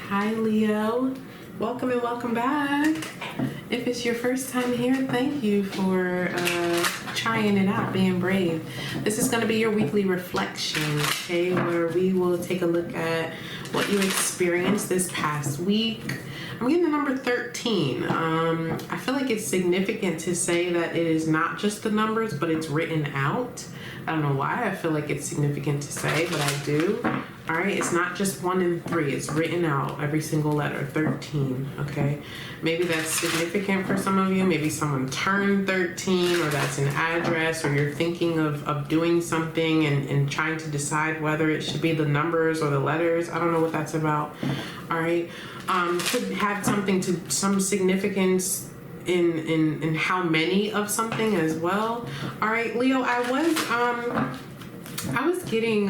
Hi Leo, welcome and welcome back. If it's your first time here, thank you for trying it out, being brave. This is going to be your weekly reflection, okay, where we will take a look at what you experienced this past week. I'm getting the number 13. I feel like it's significant to say that it is not just the numbers, but it's written out. I don't know why I feel like it's significant to say, but I do. All right, it's not just 1 and 3. It's written out, every single letter, 13, okay? Maybe that's significant for some of you. Maybe someone turned 13, or that's an address, or you're thinking of doing something and trying to decide whether it should be the numbers or the letters. I don't know what that's about, all right? Could have some significance in how many of something as well. All right, Leo, I was getting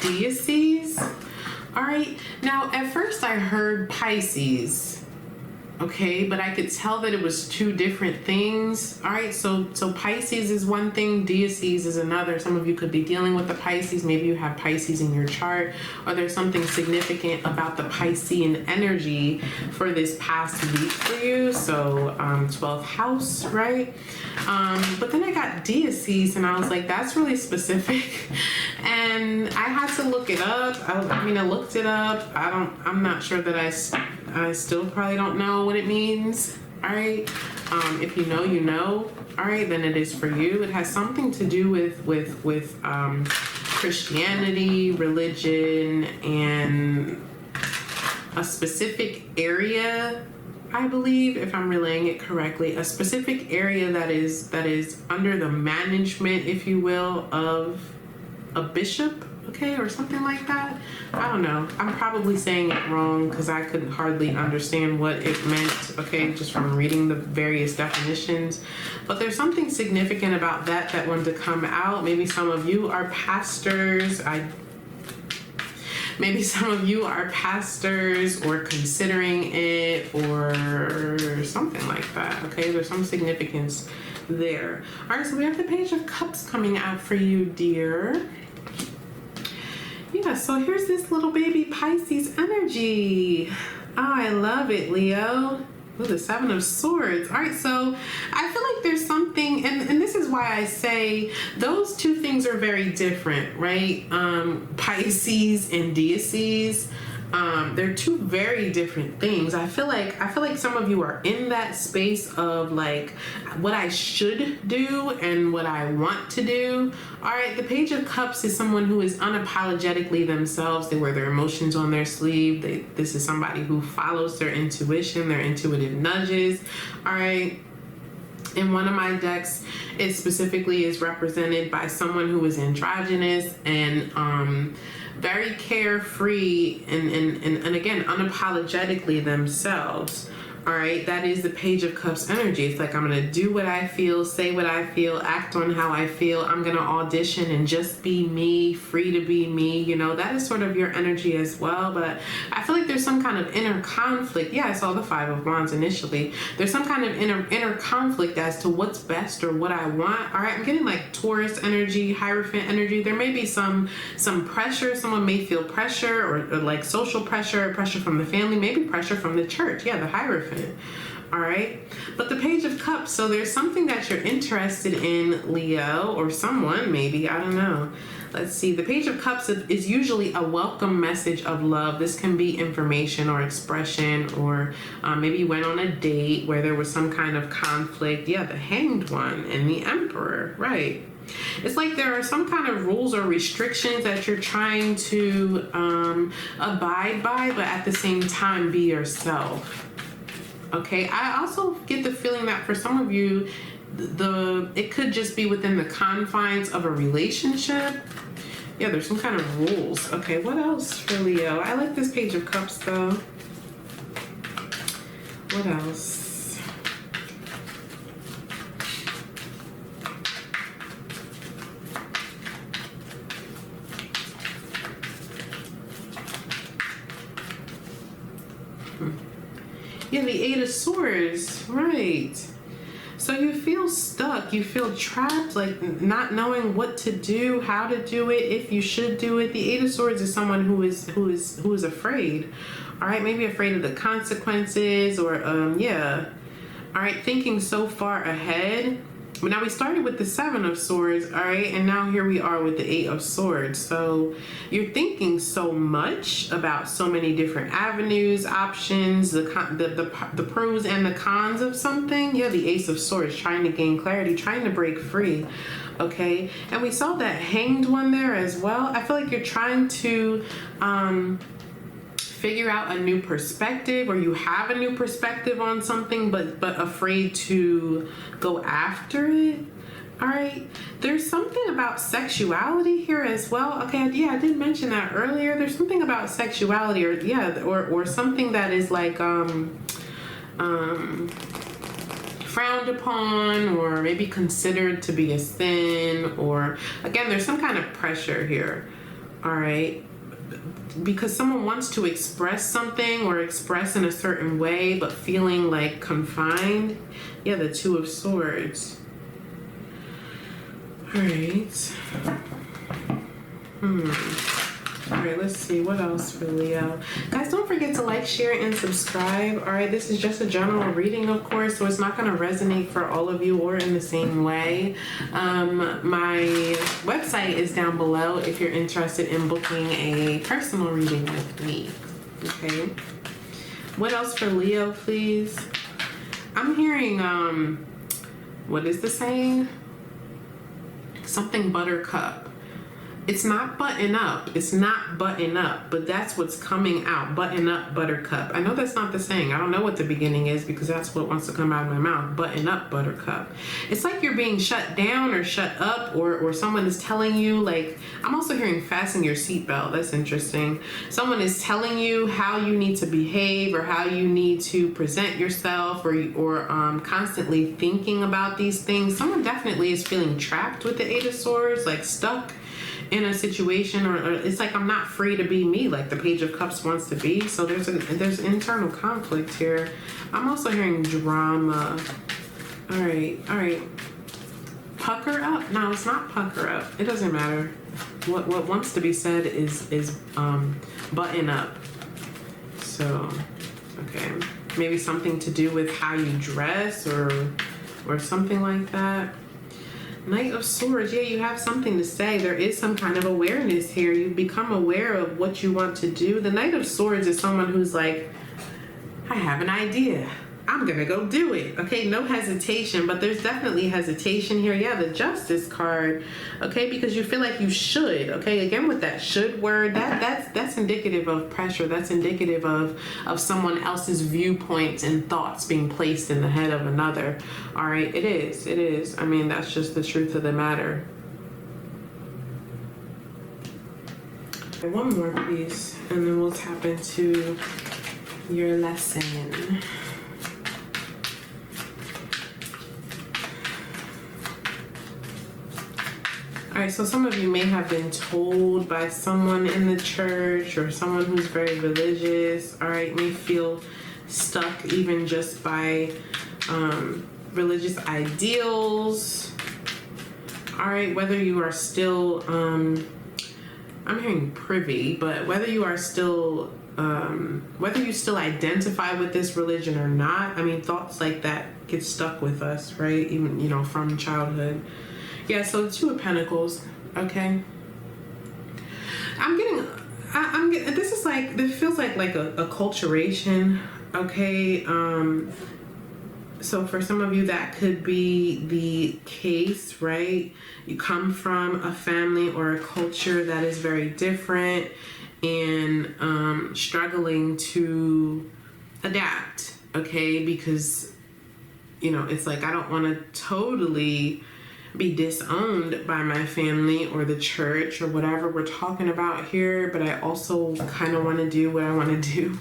deities. All right, now at first I heard Pisces, okay, but I could tell that it was two different things. All right, so Pisces is one thing, deities is another. Some of you could be dealing with the Pisces. Maybe you have Pisces in your chart, or there's something significant about the Piscean energy for this past week for you. So 12th house, right? But then I got deities and I was like, that's really specific. And I had to look it up. I looked it up. I'm not sure that I still probably don't know what it means. All right. If you know, you know. All right, then it is for you. It has something to do with Christianity, religion, and a specific area, I believe, if I'm relaying it correctly, a specific area that is under the management, if you will, of a bishop, okay, or something like that. I don't know. I'm probably saying it wrong because I could hardly understand what it meant, okay, just from reading the various definitions. But there's something significant about that wanted to come out. Maybe some of you are pastors. Maybe some of you are pastors or considering it or something like that, okay? There's some significance there. All right, so we have the Page of Cups coming out for you, dear. Yeah, so here's this little baby Pisces energy. Oh, I love it, Leo. Ooh, the 7 of Swords. All right, so I feel like there's something, and this is why I say those two things are very different, right? Pisces and deities. They're two very different things. I feel like some of you are in that space of like what I should do and what I want to do. All right, the Page of Cups is someone who is unapologetically themselves. They wear their emotions on their sleeve. This is somebody who follows their intuition, their intuitive nudges. All right. In one of my decks, it specifically is represented by someone who is androgynous and very carefree and again, unapologetically themselves. All right, that is the Page of Cups energy. It's like, I'm going to do what I feel, say what I feel, act on how I feel. I'm going to audition and just be me, free to be me. You know, that is sort of your energy as well. But I feel like there's some kind of inner conflict. Yeah, I saw the 5 of Wands initially. There's some kind of inner conflict as to what's best or what I want. All right, I'm getting like Taurus energy, Hierophant energy. There may be some pressure. Someone may feel pressure or like social pressure, pressure from the family, maybe pressure from the church. Yeah, the Hierophant. All right, but the Page of Cups, so there's something that you're interested in, Leo, or someone maybe, I don't know. Let's see, the Page of Cups is usually a welcome message of love. This can be information or expression, or maybe you went on a date where there was some kind of conflict. Yeah, the Hanged One and the Emperor, right? It's like there are some kind of rules or restrictions that you're trying to abide by, but at the same time be yourself. Okay, I also get the feeling that for some of you, it could just be within the confines of a relationship. Yeah, there's some kind of rules. Okay, what else for Leo? I like this Page of Cups though. What else? Yeah, the 8 of Swords, right. So you feel stuck, you feel trapped, like not knowing what to do, how to do it, if you should do it. The Eight of Swords is someone who is afraid. All right, maybe afraid of the consequences, or yeah. All right, thinking so far ahead. But now we started with the Seven of Swords, all right, and now here we are with the Eight of Swords. So you're thinking so much about so many different avenues, options, the pros and the cons of something. Yeah, the Ace of Swords, trying to gain clarity, trying to break free, okay? And we saw that Hanged one there as well. I feel like you're trying to figure out a new perspective, or you have a new perspective on something, but afraid to go after it. All right, there's something about sexuality here as well. Okay, yeah, I did mention that earlier. There's something about sexuality, or yeah, or something that is like frowned upon, or maybe considered to be a sin, or again, there's some kind of pressure here. All right, because someone wants to express something or express in a certain way, but feeling like confined. Yeah, the Two of Swords. All right. All right, let's see what else for Leo. Guys, don't forget to like, share, and subscribe. All right, this is just a general reading, of course, so it's not going to resonate for all of you or in the same way. My website is down below if you're interested in booking a personal reading with me. Okay. What else for Leo, please? I'm hearing, what is the saying? Something buttercup. It's not button up. It's not button up, but that's what's coming out. Button up, buttercup. I know that's not the saying. I don't know what the beginning is, because that's what wants to come out of my mouth. Button up, buttercup. It's like you're being shut down or shut up, or someone is telling you, like, I'm also hearing fasten your seatbelt. That's interesting. Someone is telling you how you need to behave, or how you need to present yourself, or constantly thinking about these things. Someone definitely is feeling trapped with the Eight of Swords, like stuck in a situation, or it's like, I'm not free to be me, like the Page of Cups wants to be. So there's internal conflict here. I'm also hearing drama. All right. Pucker up? No, it's not pucker up. It doesn't matter. What wants to be said is button up. So, okay, maybe something to do with how you dress, or something like that. Knight of Swords, yeah, you have something to say. There is some kind of awareness here. You become aware of what you want to do. The Knight of Swords is someone who's like, I have an idea. I'm gonna go do it. Okay, no hesitation, but there's definitely hesitation here. Yeah, the Justice card. Okay, because you feel like you should. Okay, again with that should word, that's indicative of pressure. That's indicative of someone else's viewpoints and thoughts being placed in the head of another. All right, it is. I mean, that's just the truth of the matter. One more piece, and then we'll tap into your lesson. All right, so some of you may have been told by someone in the church, or someone who's very religious, all right, may feel stuck even just by religious ideals. All right, whether you are still, I'm hearing privy, but whether you are still, whether you still identify with this religion or not, I mean, thoughts like that get stuck with us, right? Even, from childhood. Yeah, so the Two of Pentacles, okay. I'm getting, this is like, this feels like a acculturation, okay. So for some of you, that could be the case, right? You come from a family or a culture that is very different, and struggling to adapt, okay? Because, it's like, I don't want to totally be disowned by my family or the church or whatever we're talking about here, but I also kind of want to do what I want to do.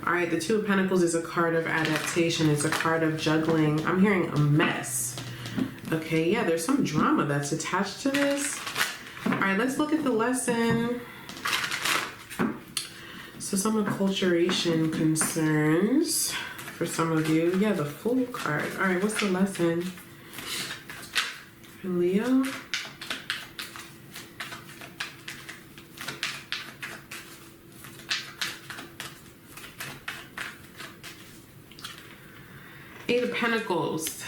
All right, the Two of Pentacles is a card of adaptation. It's a card of juggling. I'm hearing a mess. Okay, yeah, there's some drama that's attached to this. All right, let's look at the lesson. So some acculturation concerns. for some of you. Yeah, the Fool card. All right, what's the lesson for Leo? Eight of Pentacles.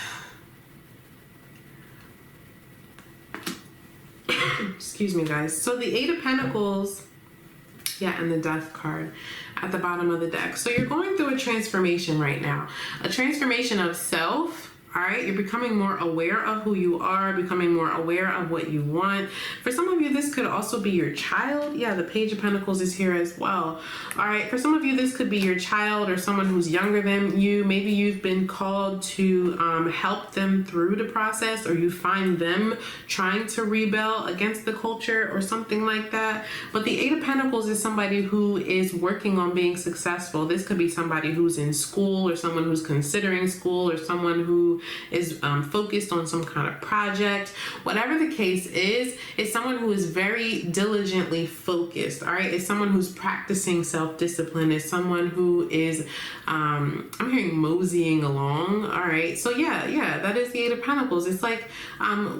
Excuse me, guys. So the Eight of Pentacles, yeah, and the Death card at the bottom of the deck. So you're going through a transformation right now. A transformation of self. All right, you're becoming more aware of who you are, becoming more aware of what you want. For some of you, this could also be your child. Yeah, the Page of Pentacles is here as well. All right, for some of you, this could be your child or someone who's younger than you. Maybe you've been called to help them through the process, or you find them trying to rebel against the culture or something like that. But the Eight of Pentacles is somebody who is working on being successful. This could be somebody who's in school, or someone who's considering school, or someone who is focused on some kind of project. Whatever the case is, it's someone who is very diligently focused. All right, it's someone who's practicing self-discipline. It's someone who is I'm hearing moseying along. All right, so yeah, that is the Eight of Pentacles. It's like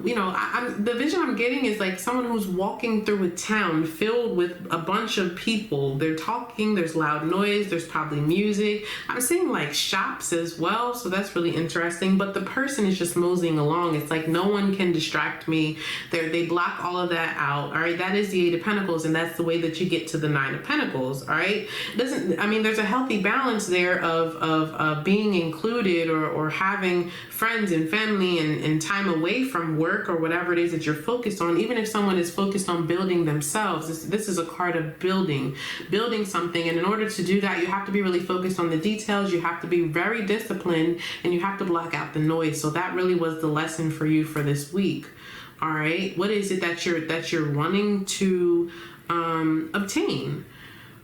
you know, the vision I'm getting is like someone who's walking through a town filled with a bunch of people. They're talking, there's loud noise, there's probably music. I'm seeing like shops as well, so that's really interesting. But the person is just moseying along. It's like no one can distract me. They block all of that out. All right, that is the Eight of Pentacles, and that's the way that you get to the Nine of Pentacles. All right, I mean, there's a healthy balance there of being included, or having friends and family and time away from work or whatever it is that you're focused on. Even if someone is focused on building themselves, this is a card of building something. And in order to do that, you have to be really focused on the details. You have to be very disciplined, and you have to block out the noise. So that really was the lesson for you for this week. All right, what is it that you're wanting to obtain?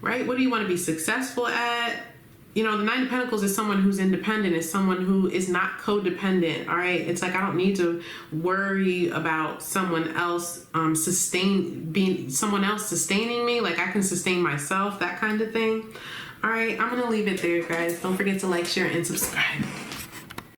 Right, what do you want to be successful at? You know, the Nine of Pentacles is someone who's independent, is someone who is not codependent. All right, it's like I don't need to worry about someone else sustaining me. Like I can sustain myself, that kind of thing. All right, I'm gonna leave it there, guys. Don't forget to like, share, and subscribe.